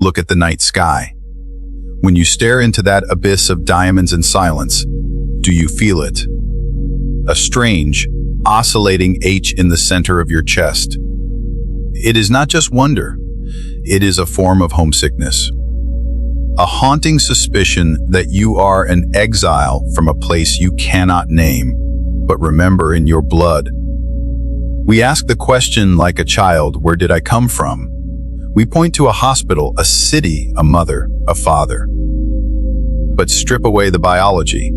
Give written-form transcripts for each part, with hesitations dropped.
Look at the night sky. When you stare into that abyss of diamonds and silence, do you feel it? A strange, oscillating H in the center of your chest. It is not just wonder. It is a form of homesickness. A haunting suspicion that you are an exile from a place you cannot name, but remember in your blood. We ask the question like a child, where did I come from? We point to a hospital, a city, a mother, a father. But strip away the biology.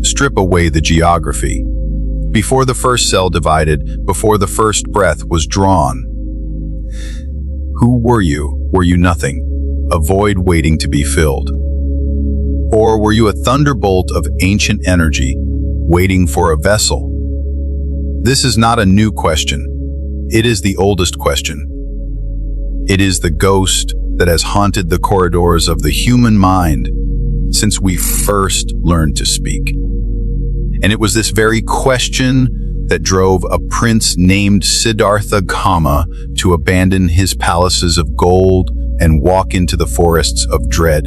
Strip away the geography. Before the first cell divided, before the first breath was drawn. Who were you? Were you nothing? A void waiting to be filled? Or were you a thunderbolt of ancient energy, waiting for a vessel? This is not a new question. It is the oldest question. It is the ghost that has haunted the corridors of the human mind since we first learned to speak. And it was this very question that drove a prince named Siddhartha Gautama to abandon his palaces of gold and walk into the forests of dread.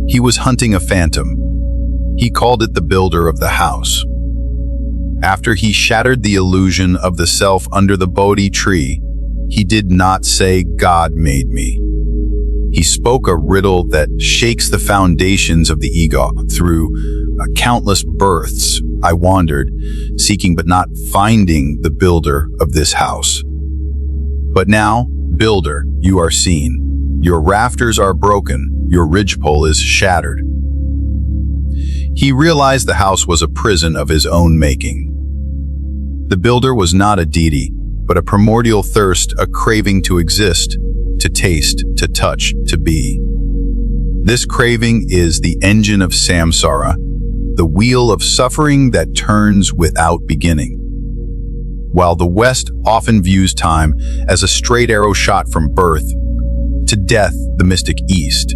He was hunting a phantom. He called it the builder of the house. After he shattered the illusion of the self under the Bodhi tree, he did not say, "God made me." He spoke a riddle that shakes the foundations of the ego. Through countless births, I wandered, seeking but not finding the builder of this house. But now, builder, you are seen. Your rafters are broken. Your ridgepole is shattered. He realized the house was a prison of his own making. The builder was not a deity, but a primordial thirst, a craving to exist, to taste, to touch, to be. This craving is the engine of samsara, the wheel of suffering that turns without beginning. While the West often views time as a straight arrow shot from birth to death, the mystic East,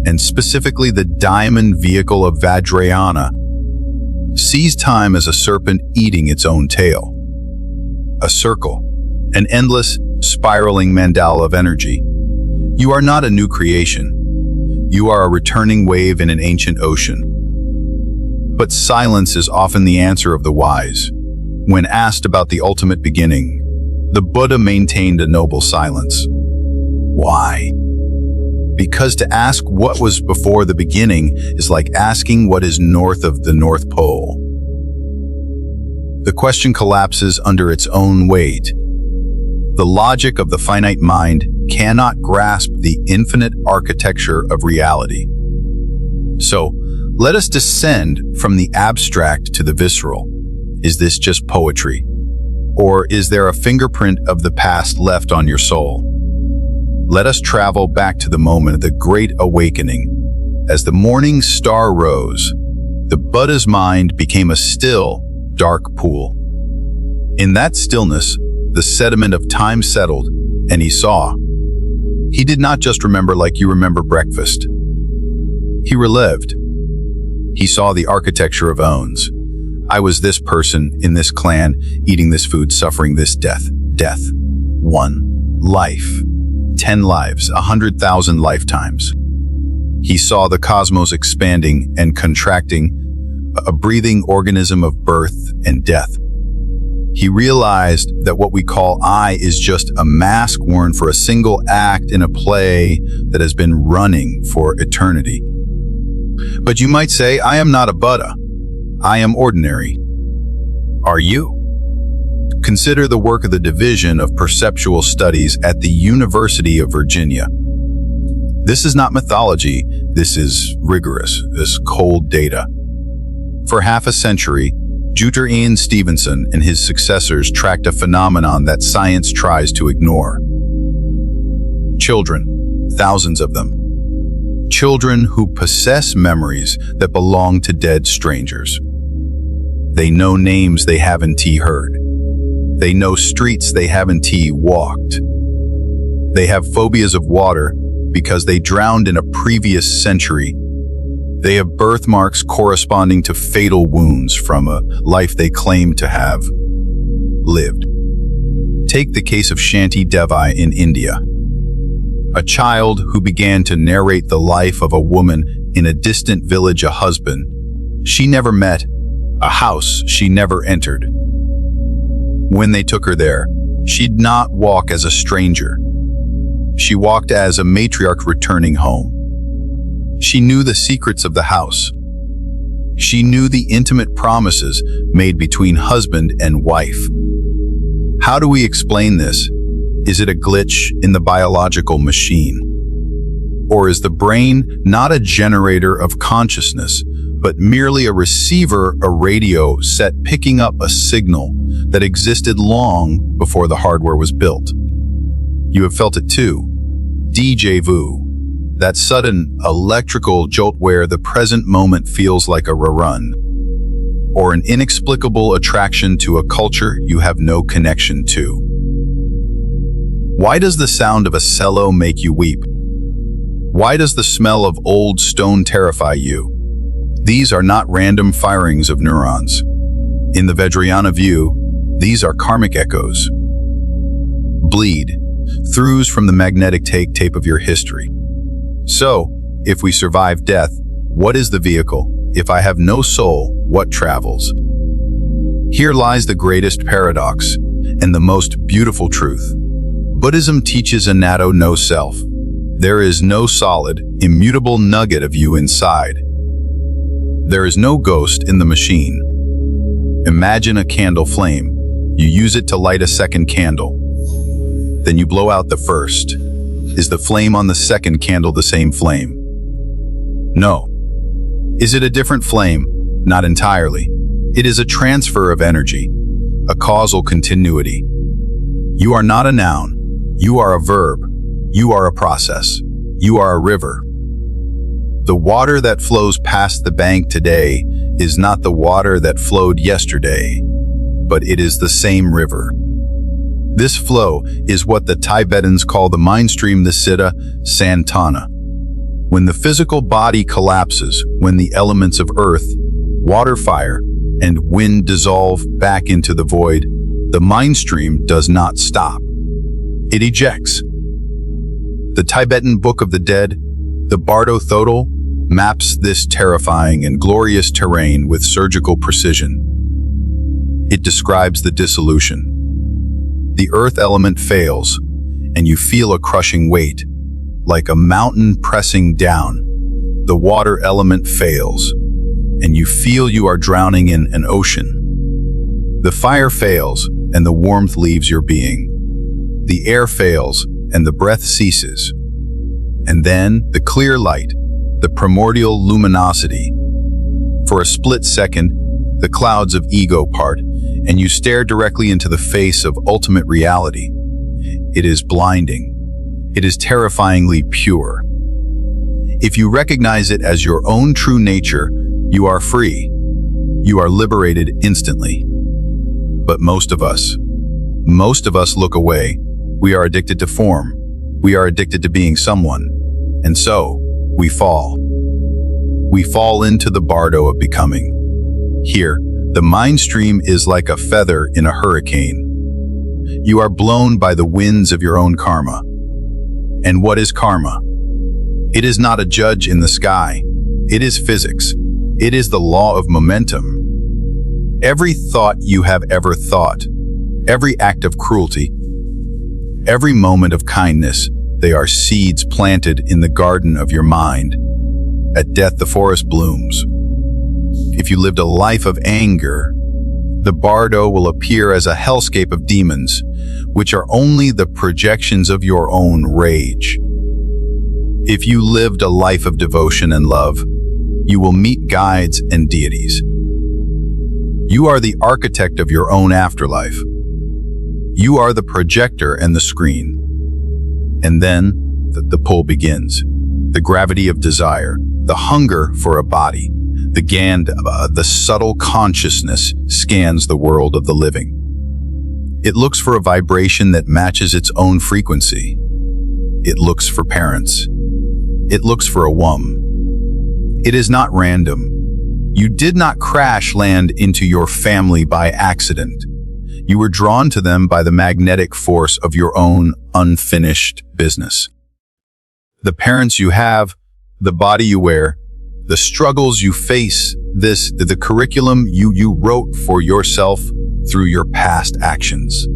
and specifically the diamond vehicle of Vajrayana, sees time as a serpent eating its own tail. A circle, an endless, spiraling mandala of energy. You are not a new creation. You are a returning wave in an ancient ocean. But silence is often the answer of the wise. When asked about the ultimate beginning, the Buddha maintained a noble silence. Why? Because to ask what was before the beginning is like asking what is north of the North Pole. The question collapses under its own weight. The logic of the finite mind cannot grasp the infinite architecture of reality. So, let us descend from the abstract to the visceral. Is this just poetry? Or is there a fingerprint of the past left on your soul? Let us travel back to the moment of the Great Awakening. As the morning star rose, the Buddha's mind became a still, dark pool. In that stillness, the sediment of time settled, and he saw. He did not just remember like you remember breakfast. He relived. He saw the architecture of owns. I was this person in this clan, eating this food, suffering this death. Death. 1 life. 10 lives, 100,000 lifetimes. He saw the cosmos expanding and contracting, a breathing organism of birth and death. He realized that what we call I is just a mask worn for a single act in a play that has been running for eternity. But you might say, I am not a Buddha. I am ordinary. Are you? Consider the work of the Division of Perceptual Studies at the University of Virginia. This is not mythology. This is rigorous, this cold data. For half a century, Juter Ian Stevenson and his successors tracked a phenomenon that science tries to ignore. Children, thousands of them. Children who possess memories that belong to dead strangers. They know names they haven't heard. They know streets they haven't walked. They have phobias of water because they drowned in a previous century. They have birthmarks corresponding to fatal wounds from a life they claim to have lived. Take the case of Shanti Devi in India. A child who began to narrate the life of a woman in a distant village, a husband she never met, a house she never entered. When they took her there, she'd not walk as a stranger. She walked as a matriarch returning home. She knew the secrets of the house. She knew the intimate promises made between husband and wife. How do we explain this? Is it a glitch in the biological machine? Or is the brain not a generator of consciousness, but merely a receiver, a radio set picking up a signal that existed long before the hardware was built? You have felt it too. Déjà vu. That sudden electrical jolt where the present moment feels like a rerun, or an inexplicable attraction to a culture you have no connection to. Why does the sound of a cello make you weep? Why does the smell of old stone terrify you? These are not random firings of neurons. In the Vajrayana view, these are karmic echoes. Bleed, throughs from the magnetic tape of your history. So, if we survive death, what is the vehicle? If I have no soul, what travels? Here lies the greatest paradox and the most beautiful truth. Buddhism teaches anatta, no self. There is no solid, immutable nugget of you inside. There is no ghost in the machine. Imagine a candle flame. You use it to light a second candle. Then you blow out the first. Is the flame on the second candle the same flame? No. Is it a different flame? Not entirely. It is a transfer of energy, a causal continuity. You are not a noun. You are a verb. You are a process. You are a river. The water that flows past the bank today is not the water that flowed yesterday, but it is the same river. This flow is what the Tibetans call the mind stream, the Siddha Santana. When the physical body collapses, when the elements of earth, water, fire, and wind dissolve back into the void, the mind stream does not stop. It ejects. The Tibetan Book of the Dead, the Bardo Thodol, maps this terrifying and glorious terrain with surgical precision. It describes the dissolution. The earth element fails, and you feel a crushing weight, like a mountain pressing down. The water element fails, and you feel you are drowning in an ocean. The fire fails, and the warmth leaves your being. The air fails, and the breath ceases. And then the clear light, the primordial luminosity. For a split second, the clouds of ego part, and you stare directly into the face of ultimate reality. It is blinding. It is terrifyingly pure. If you recognize it as your own true nature, you are free. You are liberated instantly. But most of us look away. We are addicted to form. We are addicted to being someone. And so, we fall. We fall into the bardo of becoming. Here, the mind stream is like a feather in a hurricane. You are blown by the winds of your own karma. And what is karma? It is not a judge in the sky. It is physics. It is the law of momentum. Every thought you have ever thought, every act of cruelty, every moment of kindness, they are seeds planted in the garden of your mind. At death, the forest blooms. If you lived a life of anger, the bardo will appear as a hellscape of demons, which are only the projections of your own rage. If you lived a life of devotion and love, you will meet guides and deities. You are the architect of your own afterlife. You are the projector and the screen. And then the pull begins. The gravity of desire, the hunger for a body, the subtle consciousness scans the world of the living. It looks for a vibration that matches its own frequency. It looks for parents. It looks for a womb. It is not random. You did not crash land into your family by accident. You were drawn to them by the magnetic force of your own unfinished business. The parents you have, the body you wear, the struggles you face, the curriculum you wrote for yourself through your past actions.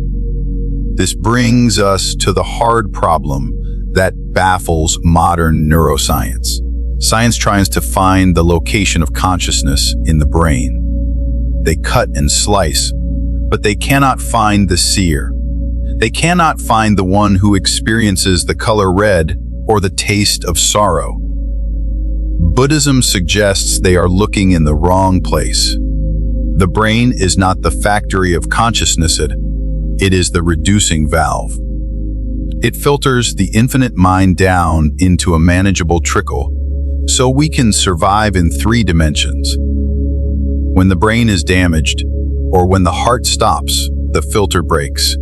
This brings us to the hard problem that baffles modern neuroscience. Science tries to find the location of consciousness in the brain. They cut and slice, but they cannot find the seer. They cannot find the one who experiences the color red or the taste of sorrow. Buddhism suggests they are looking in the wrong place. The brain is not the factory of consciousness, it is the reducing valve. It filters the infinite mind down into a manageable trickle, so we can survive in 3 dimensions. When the brain is damaged, or when the heart stops, the filter breaks,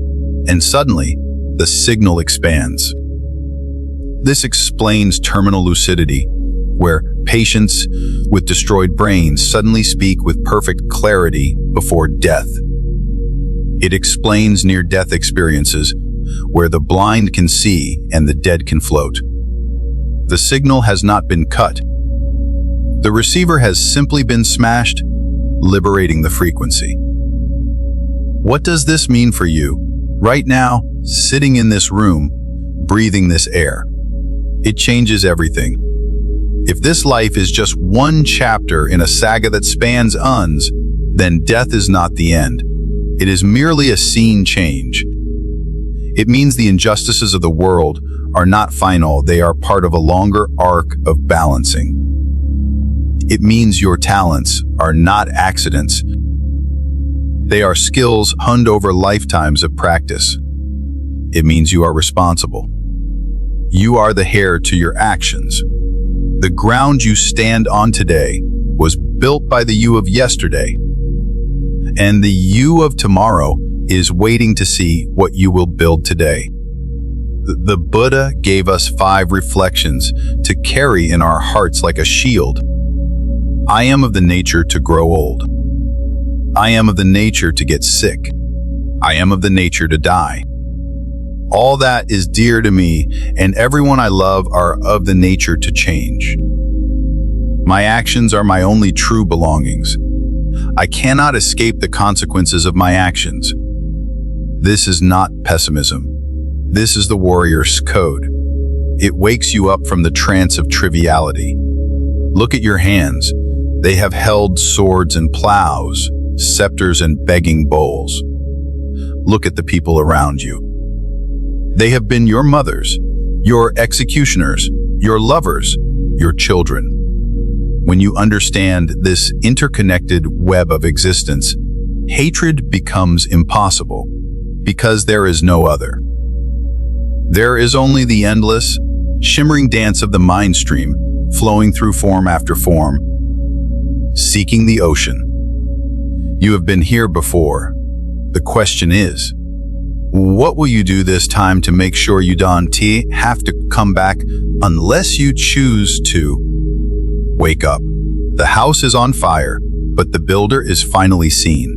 and suddenly, the signal expands. This explains terminal lucidity, where patients with destroyed brains suddenly speak with perfect clarity before death. It explains near-death experiences, where the blind can see and the dead can float. The signal has not been cut. The receiver has simply been smashed, liberating the frequency. What does this mean for you, right now, sitting in this room, breathing this air? It changes everything. If this life is just one chapter in a saga that spans eons, then death is not the end. It is merely a scene change. It means the injustices of the world are not final, they are part of a longer arc of balancing. It means your talents are not accidents. They are skills honed over lifetimes of practice. It means you are responsible. You are the heir to your actions. The ground you stand on today was built by the you of yesterday. And the you of tomorrow is waiting to see what you will build today. The Buddha gave us 5 reflections to carry in our hearts like a shield. I am of the nature to grow old. I am of the nature to get sick. I am of the nature to die. All that is dear to me, and everyone I love are of the nature to change. My actions are my only true belongings. I cannot escape the consequences of my actions. This is not pessimism. This is the warrior's code. It wakes you up from the trance of triviality. Look at your hands. They have held swords and plows, scepters and begging bowls. Look at the people around you. They have been your mothers, your executioners, your lovers, your children. When you understand this interconnected web of existence, hatred becomes impossible, because there is no other. There is only the endless, shimmering dance of the mind stream, flowing through form after form, seeking the ocean. You have been here before. The question is, what will you do this time to make sure you don't have to come back unless you choose to? Wake up. The house is on fire, but the builder is finally seen.